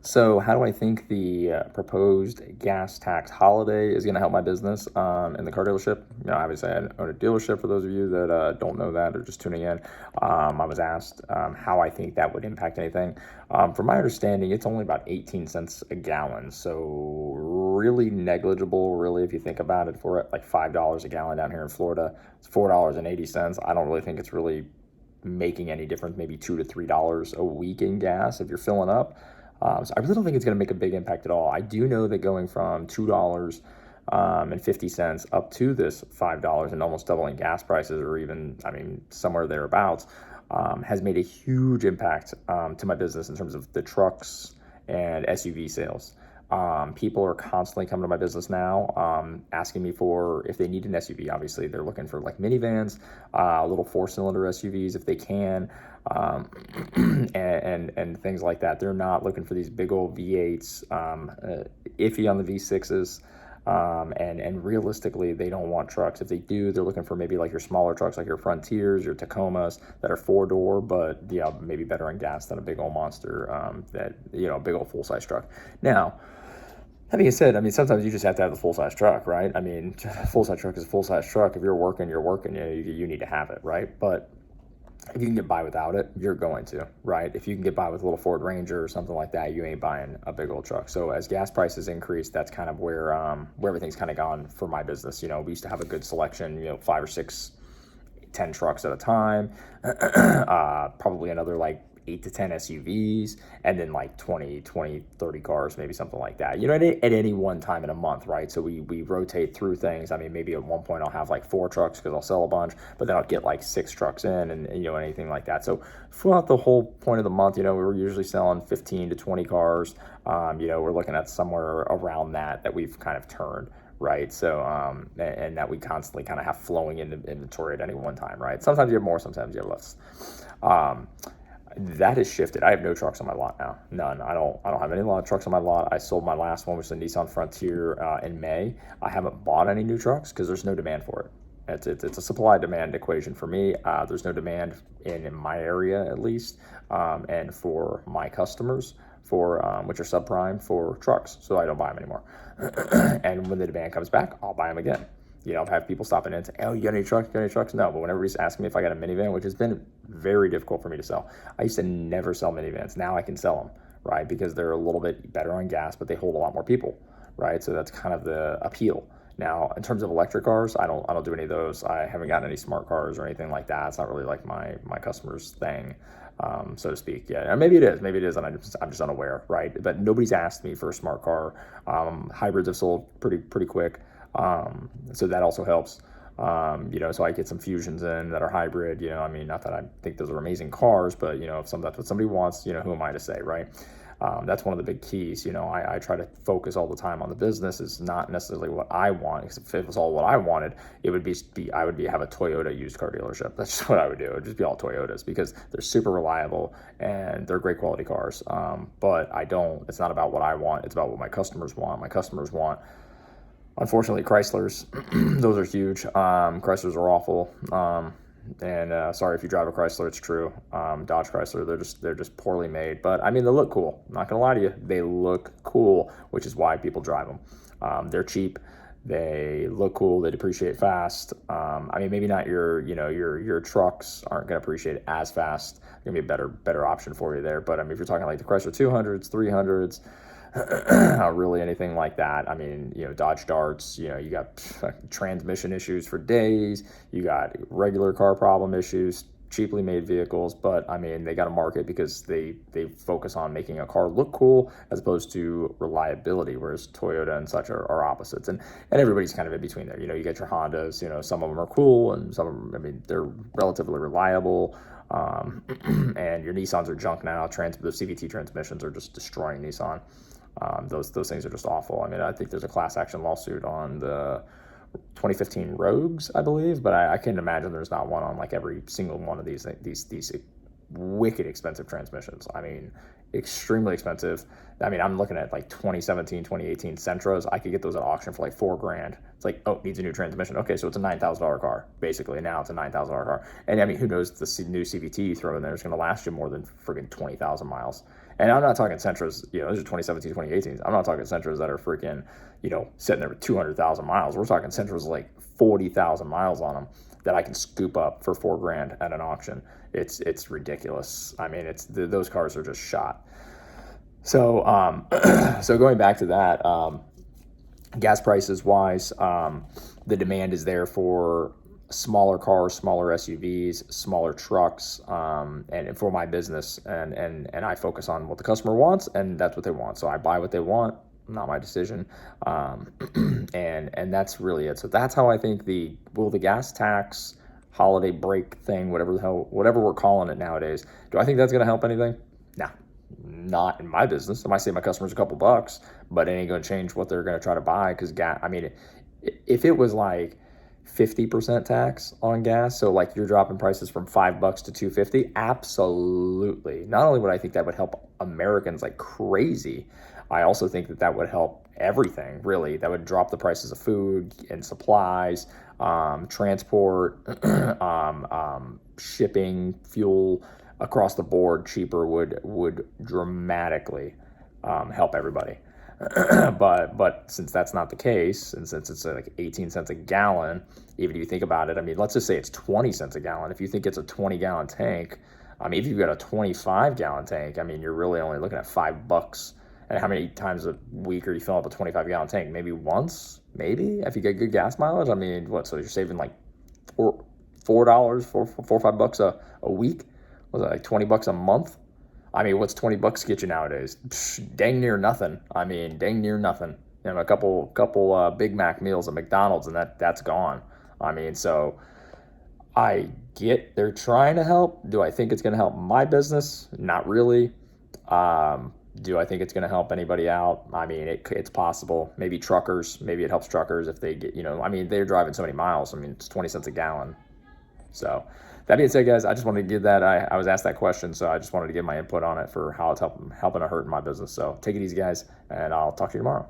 So, how do I think the proposed gas tax holiday is going to help my business in the car dealership? Obviously, I own a dealership. For those of you that don't know that or just tuning in, I was asked how I think that would impact anything. From my understanding, it's only about 18 cents a gallon, so really negligible. Really, if you think about it, for like $5 a gallon down here in Florida, it's $4.80. I don't really think it's really making any difference. Maybe $2 to $3 a week in gas if you're filling up. So I really don't think it's going to make a big impact at all. I do know that going from $2.50 up to this $5 and almost doubling gas prices, or even, somewhere thereabouts, has made a huge impact to my business in terms of the trucks and SUV sales. People are constantly coming to my business now, asking me for if they need an SUV. Obviously, they're looking for like minivans, little 4-cylinder SUVs if they can, and things like that. They're not looking for these big old V8s, iffy on the V6s. And realistically, they don't want trucks. If they do, they're looking for maybe like your smaller trucks, like your Frontiers, your Tacomas that are 4-door, but maybe better on gas than a big old monster, a big old full size truck. Now, that being said, sometimes you just have to have the full-size truck, right? Full-size truck is a full-size truck. If you're working, you're working. You need to have it, right? But if you can get by without it, you're going to, right? If you can get by with a little Ford Ranger or something like that, you ain't buying a big old truck. So as gas prices increase, that's kind of where everything's kind of gone for my business. We used to have a good selection, 5 or 6, 10 trucks at a time, probably another like 8 to 10 SUVs, and then like 20, 30 cars, maybe something like that, at any one time in a month, right? So we rotate through things. Maybe at one point I'll have like 4 trucks because I'll sell a bunch, but then I'll get like 6 trucks in and anything like that. So throughout the whole point of the month, we were usually selling 15 to 20 cars. We're looking at somewhere around that we've kind of turned. Right. So, and that we constantly kind of have flowing into inventory at any one time. Right. Sometimes you have more, sometimes you have less. That has shifted. I have no trucks on my lot now. None. I don't have any lot of trucks on my lot. I sold my last one, which is a Nissan Frontier, in May. I haven't bought any new trucks because there's no demand for it. It's a supply demand equation for me. There's no demand in my area, at least, and for my customers, for which are subprime, for trucks. So I don't buy them anymore. And when the demand comes back, I'll buy them again. I've had people stopping in and say, "Oh, you got any trucks? You got any trucks?" No, but whenever he's asking me if I got a minivan, which has been very difficult for me to sell. I used to never sell minivans. Now I can sell them, right? Because they're a little bit better on gas, but they hold a lot more people, right? So that's kind of the appeal. Now, in terms of electric cars, I don't do any of those. I haven't gotten any smart cars or anything like that. It's not really like my customer's thing, so to speak. Yeah, and maybe it is, and I'm just unaware, right? But nobody's asked me for a smart car. Hybrids have sold pretty quick, so that also helps. So I get some Fusions in that are hybrid. Not that I think those are amazing cars, but if that's what somebody wants, who am I to say, right? That's one of the big keys. I try to focus all the time on the business. Is not necessarily what I want. Because if it was all what I wanted, it would I would have a Toyota used car dealership. That's just what I would do. It would just be all Toyotas because they're super reliable and they're great quality cars. But I don't. It's not about what I want. It's about what my customers want. My customers want, unfortunately, Chryslers. Those are huge. Chryslers are awful. And sorry if you drive a Chrysler, it's true. Dodge Chrysler, they're just poorly made, but they look cool. I'm not gonna lie to you, they look cool, which is why people drive them. They're cheap, they look cool, they depreciate fast. Maybe not your trucks aren't gonna appreciate as fast. Gonna be a better option for you there. But if you're talking like the Chrysler 200s, 300s. Really anything like that. Dodge Darts, you got transmission issues for days, you got regular car problem issues, cheaply made vehicles, but they got a market because they focus on making a car look cool as opposed to reliability, whereas Toyota and such are opposites, and everybody's kind of in between there. You get your Hondas, some of them are cool and some of them, they're relatively reliable. And your Nissans are junk now. The CVT transmissions are just destroying Nissan. Those things are just awful. I think there's a class action lawsuit on the 2015 Rogues, I believe, but I can't imagine there's not one on like every single one of these wicked expensive transmissions. Extremely expensive. I'm looking at like 2017, 2018 Sentras. I could get those at auction for like $4,000. It's like, oh, needs a new transmission. Okay, so it's a $9,000 car. Basically, now it's a $9,000 car. And who knows, the new CVT you throw in there is going to last you more than friggin' 20,000 miles. And I'm not talking Sentras, those are 2017, 2018s. I'm not talking Sentras that are freaking, sitting there with 200,000 miles. We're talking Sentras like 40,000 miles on them that I can scoop up for $4,000 at an auction. It's ridiculous. I mean, those cars are just shot. So, so going back to that, gas prices wise, the demand is there for smaller cars, smaller SUVs, smaller trucks, and for my business, and I focus on what the customer wants, and that's what they want. So I buy what they want, not my decision, and that's really it. So that's how I think the gas tax holiday break thing, whatever we're calling it nowadays, do I think that's going to help anything? No. Not in my business. I might save my customers a couple bucks, but it ain't going to change what they're going to try to buy, because I mean, if it was like 50% tax on gas, so like you're dropping prices from $5 to $2.50, absolutely. Not only would I think that would help Americans like crazy, I also think that would help everything, really. That would drop the prices of food and supplies, transport, shipping, fuel, across the board cheaper would dramatically help everybody. but since that's not the case, and since it's like 18 cents a gallon, even if you think about it, I mean, let's just say it's 20 cents a gallon. If you think it's a 20-gallon tank, I mean, if you've got a 25-gallon tank, I mean, you're really only looking at $5. And how many times a week are you filling up a 25-gallon tank? Maybe once, maybe, if you get good gas mileage. I mean, so you're saving like $4 or $5 a week? Was it like $20 a month? I mean, what's $20 get you nowadays? Dang near nothing. I mean, dang near nothing. A couple Big Mac meals at McDonald's, and that's gone. I mean, so I get they're trying to help. Do I think it's going to help my business? Not really. Do I think it's going to help anybody out? I mean, it's possible. Maybe truckers. Maybe it helps truckers if they get, I mean, they're driving so many miles. I mean, it's 20 cents a gallon. So that being said, guys, I just wanted to give that. I was asked that question, so I just wanted to give my input on it for how it's helping or hurting my business. So take it easy, guys, and I'll talk to you tomorrow.